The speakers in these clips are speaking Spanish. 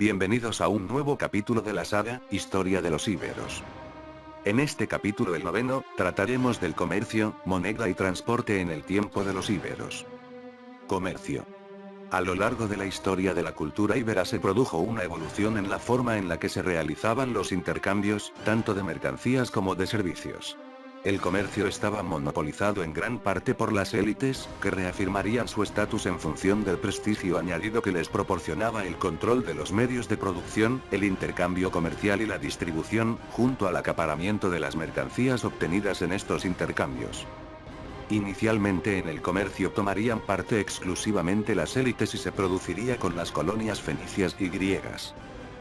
Bienvenidos a un nuevo capítulo de la saga, Historia de los Íberos. En este capítulo, el noveno, trataremos del comercio, moneda y transporte en el tiempo de los íberos. Comercio. A lo largo de la historia de la cultura íbera se produjo una evolución en la forma en la que se realizaban los intercambios, tanto de mercancías como de servicios. El comercio estaba monopolizado en gran parte por las élites, que reafirmarían su estatus en función del prestigio añadido que les proporcionaba el control de los medios de producción, el intercambio comercial y la distribución, junto al acaparamiento de las mercancías obtenidas en estos intercambios. Inicialmente en el comercio tomarían parte exclusivamente las élites y se produciría con las colonias fenicias y griegas.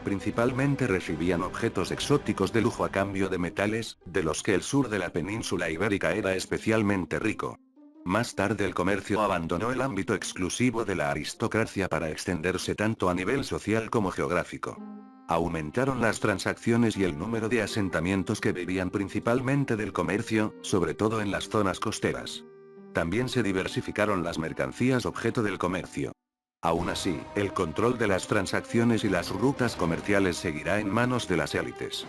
Principalmente recibían objetos exóticos de lujo a cambio de metales, de los que el sur de la península ibérica era especialmente rico. Más tarde el comercio abandonó el ámbito exclusivo de la aristocracia para extenderse tanto a nivel social como geográfico. Aumentaron las transacciones y el número de asentamientos que vivían principalmente del comercio, sobre todo en las zonas costeras. También se diversificaron las mercancías objeto del comercio. Aún así, el control de las transacciones y las rutas comerciales seguirá en manos de las élites.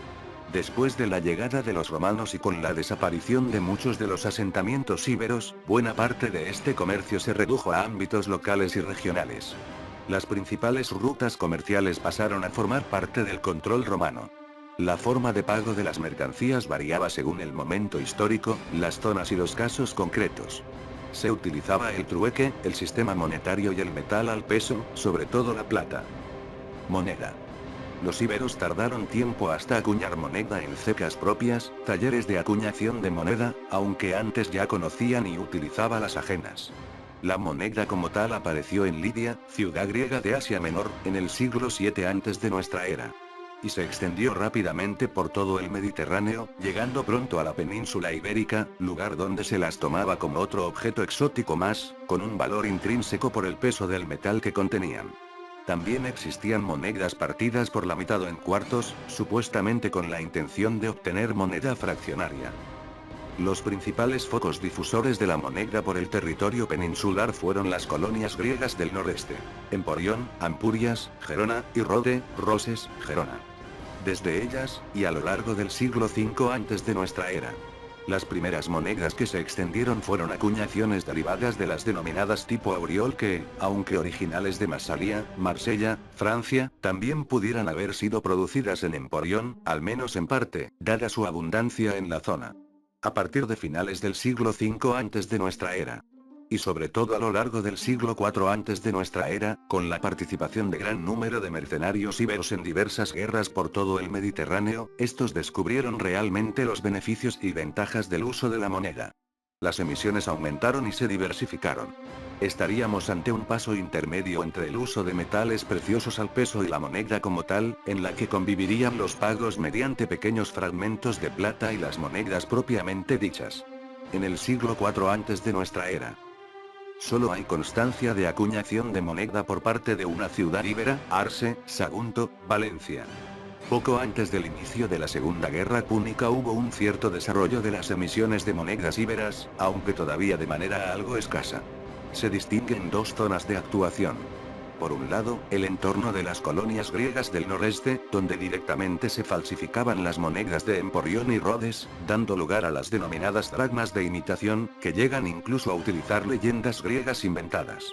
Después de la llegada de los romanos y con la desaparición de muchos de los asentamientos íberos, buena parte de este comercio se redujo a ámbitos locales y regionales. Las principales rutas comerciales pasaron a formar parte del control romano. La forma de pago de las mercancías variaba según el momento histórico, las zonas y los casos concretos. Se utilizaba el trueque, el sistema monetario y el metal al peso, sobre todo la plata. Moneda. Los íberos tardaron tiempo hasta acuñar moneda en cecas propias, talleres de acuñación de moneda, aunque antes ya conocían y utilizaba las ajenas. La moneda como tal apareció en Lidia, ciudad griega de Asia Menor, en el siglo VII antes de nuestra era. Y se extendió rápidamente por todo el Mediterráneo, llegando pronto a la península ibérica, lugar donde se las tomaba como otro objeto exótico más, con un valor intrínseco por el peso del metal que contenían. También existían monedas partidas por la mitad o en cuartos, supuestamente con la intención de obtener moneda fraccionaria. Los principales focos difusores de la moneda por el territorio peninsular fueron las colonias griegas del noreste: Emporión, Ampurias, Gerona, y Rode, Roses, Gerona. Desde ellas, y a lo largo del siglo V antes de nuestra era. Las primeras monedas que se extendieron fueron acuñaciones derivadas de las denominadas tipo auriol que, aunque originales de Massalia, Marsella, Francia, también pudieran haber sido producidas en Emporión, al menos en parte, dada su abundancia en la zona. A partir de finales del siglo V antes de nuestra era. Y sobre todo a lo largo del siglo IV antes de nuestra era, con la participación de gran número de mercenarios íberos en diversas guerras por todo el Mediterráneo, estos descubrieron realmente los beneficios y ventajas del uso de la moneda. Las emisiones aumentaron y se diversificaron. Estaríamos ante un paso intermedio entre el uso de metales preciosos al peso y la moneda como tal, en la que convivirían los pagos mediante pequeños fragmentos de plata y las monedas propiamente dichas. En el siglo IV antes de nuestra era. Solo hay constancia de acuñación de moneda por parte de una ciudad íbera, Arse, Sagunto, Valencia. Poco antes del inicio de la Segunda Guerra Púnica hubo un cierto desarrollo de las emisiones de monedas íberas, aunque todavía de manera algo escasa. Se distinguen dos zonas de actuación. Por un lado, el entorno de las colonias griegas del noreste, donde directamente se falsificaban las monedas de Emporión y Rodes, dando lugar a las denominadas dracmas de imitación, que llegan incluso a utilizar leyendas griegas inventadas.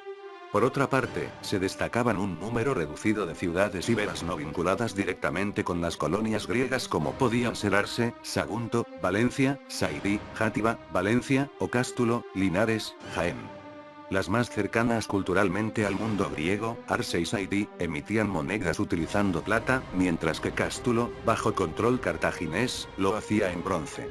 Por otra parte, se destacaban un número reducido de ciudades íberas no vinculadas directamente con las colonias griegas como podían ser Arse, Sagunto, Valencia, Saidí, Játiva, Valencia, o Cástulo, Linares, Jaén. Las más cercanas culturalmente al mundo griego, Arse y Saidí, emitían monedas utilizando plata, mientras que Cástulo, bajo control cartaginés, lo hacía en bronce.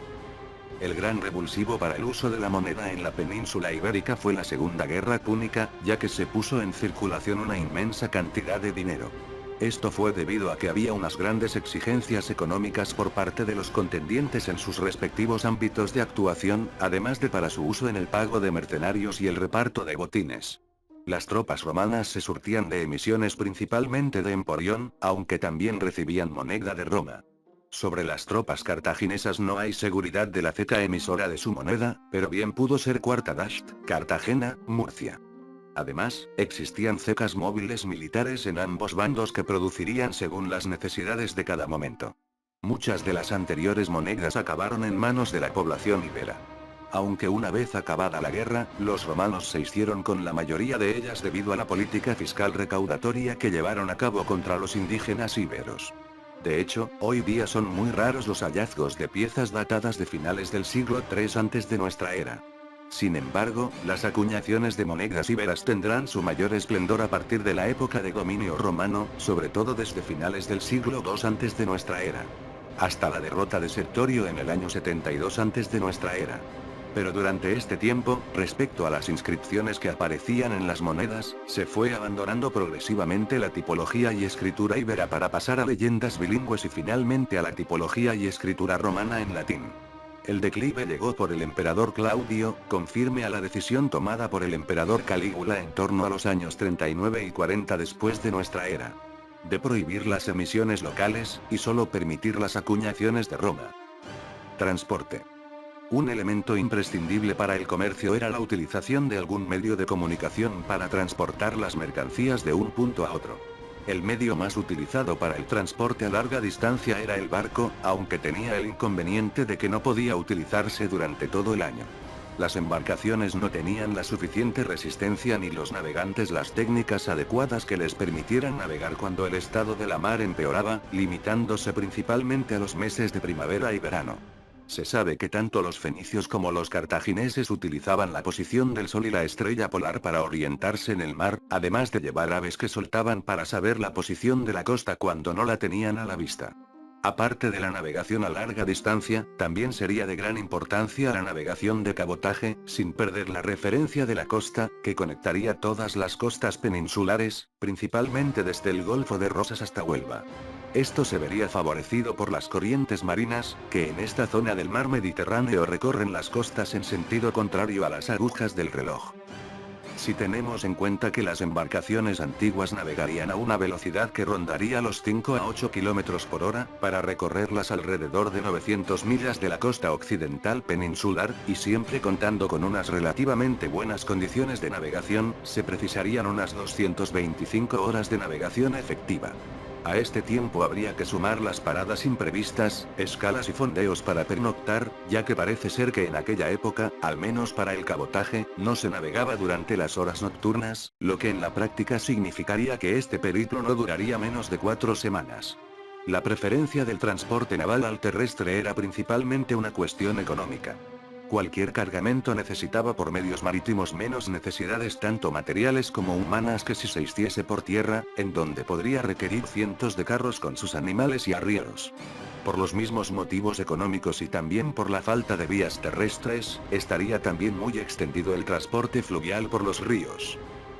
El gran revulsivo para el uso de la moneda en la península ibérica fue la Segunda Guerra Púnica, ya que se puso en circulación una inmensa cantidad de dinero. Esto fue debido a que había unas grandes exigencias económicas por parte de los contendientes en sus respectivos ámbitos de actuación, además de para su uso en el pago de mercenarios y el reparto de botines. Las tropas romanas se surtían de emisiones principalmente de Emporión, aunque también recibían moneda de Roma. Sobre las tropas cartaginesas no hay seguridad de la ceca emisora de su moneda, pero bien pudo ser Cuartadast, Cartagena, Murcia. Además, existían cecas móviles militares en ambos bandos que producirían según las necesidades de cada momento. Muchas de las anteriores monedas acabaron en manos de la población ibera. Aunque una vez acabada la guerra, los romanos se hicieron con la mayoría de ellas debido a la política fiscal recaudatoria que llevaron a cabo contra los indígenas íberos. De hecho, hoy día son muy raros los hallazgos de piezas datadas de finales del siglo III antes de nuestra era. Sin embargo, las acuñaciones de monedas íberas tendrán su mayor esplendor a partir de la época de dominio romano, sobre todo desde finales del siglo II antes de nuestra era. Hasta la derrota de Sertorio en el año 72 antes de nuestra era. Pero durante este tiempo, respecto a las inscripciones que aparecían en las monedas, se fue abandonando progresivamente la tipología y escritura íbera para pasar a leyendas bilingües y finalmente a la tipología y escritura romana en latín. El declive llegó por el emperador Claudio, confirme a la decisión tomada por el emperador Calígula en torno a los años 39 y 40 después de nuestra era. De prohibir las emisiones locales, y solo permitir las acuñaciones de Roma. Transporte. Un elemento imprescindible para el comercio era la utilización de algún medio de comunicación para transportar las mercancías de un punto a otro. El medio más utilizado para el transporte a larga distancia era el barco, aunque tenía el inconveniente de que no podía utilizarse durante todo el año. Las embarcaciones no tenían la suficiente resistencia ni los navegantes las técnicas adecuadas que les permitieran navegar cuando el estado de la mar empeoraba, limitándose principalmente a los meses de primavera y verano. Se sabe que tanto los fenicios como los cartagineses utilizaban la posición del sol y la estrella polar para orientarse en el mar, además de llevar aves que soltaban para saber la posición de la costa cuando no la tenían a la vista. Aparte de la navegación a larga distancia, también sería de gran importancia la navegación de cabotaje, sin perder la referencia de la costa, que conectaría todas las costas peninsulares, principalmente desde el Golfo de Rosas hasta Huelva. Esto se vería favorecido por las corrientes marinas, que en esta zona del mar Mediterráneo recorren las costas en sentido contrario a las agujas del reloj. Si tenemos en cuenta que las embarcaciones antiguas navegarían a una velocidad que rondaría los 5 a 8 km por hora, para recorrerlas alrededor de 900 millas de la costa occidental peninsular, y siempre contando con unas relativamente buenas condiciones de navegación, se precisarían unas 225 horas de navegación efectiva. A este tiempo habría que sumar las paradas imprevistas, escalas y fondeos para pernoctar, ya que parece ser que en aquella época, al menos para el cabotaje, no se navegaba durante las horas nocturnas, lo que en la práctica significaría que este periplo no duraría menos de 4 semanas. La preferencia del transporte naval al terrestre era principalmente una cuestión económica. Cualquier cargamento necesitaba por medios marítimos menos necesidades tanto materiales como humanas que si se hiciese por tierra, en donde podría requerir cientos de carros con sus animales y arrieros. Por los mismos motivos económicos y también por la falta de vías terrestres, estaría también muy extendido el transporte fluvial por los ríos.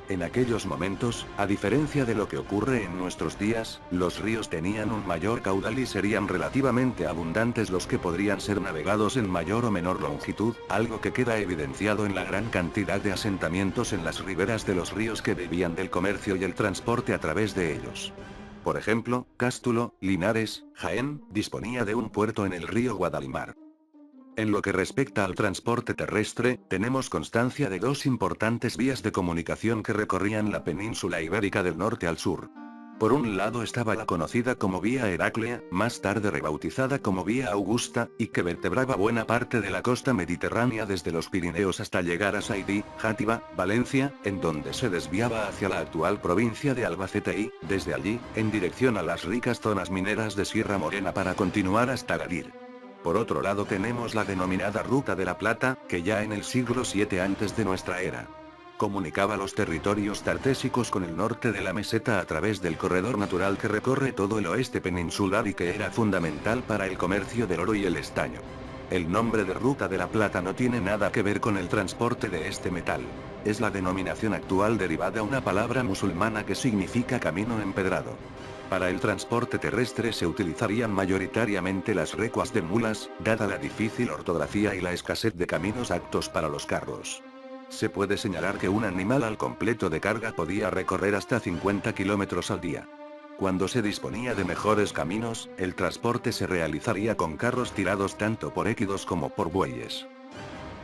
En aquellos momentos, a diferencia de lo que ocurre en nuestros días, los ríos tenían un mayor caudal y serían relativamente abundantes los que podrían ser navegados en mayor o menor longitud, algo que queda evidenciado en la gran cantidad de asentamientos en las riberas de los ríos que vivían del comercio y el transporte a través de ellos. Por ejemplo, Cástulo, Linares, Jaén, disponía de un puerto en el río Guadalimar. En lo que respecta al transporte terrestre, tenemos constancia de dos importantes vías de comunicación que recorrían la península ibérica del norte al sur. Por un lado estaba la conocida como Vía Heraclea, más tarde rebautizada como Vía Augusta, y que vertebraba buena parte de la costa mediterránea desde los Pirineos hasta llegar a Saidí, Játiva, Valencia, en donde se desviaba hacia la actual provincia de Albacete y, desde allí, en dirección a las ricas zonas mineras de Sierra Morena para continuar hasta Gadir. Por otro lado tenemos la denominada Ruta de la Plata, que ya en el siglo VII antes de nuestra era comunicaba los territorios tartésicos con el norte de la meseta a través del corredor natural que recorre todo el oeste peninsular y que era fundamental para el comercio del oro y el estaño. El nombre de Ruta de la Plata no tiene nada que ver con el transporte de este metal. Es la denominación actual derivada de una palabra musulmana que significa camino empedrado. Para el transporte terrestre se utilizarían mayoritariamente las recuas de mulas, dada la difícil ortografía y la escasez de caminos aptos para los carros. Se puede señalar que un animal al completo de carga podía recorrer hasta 50 kilómetros al día. Cuando se disponía de mejores caminos, el transporte se realizaría con carros tirados tanto por equidos como por bueyes.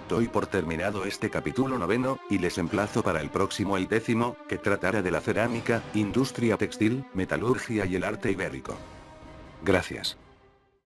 Doy por terminado este capítulo 9, y les emplazo para el próximo, el 10, que tratará de la cerámica, industria textil, metalurgia y el arte ibérico. Gracias.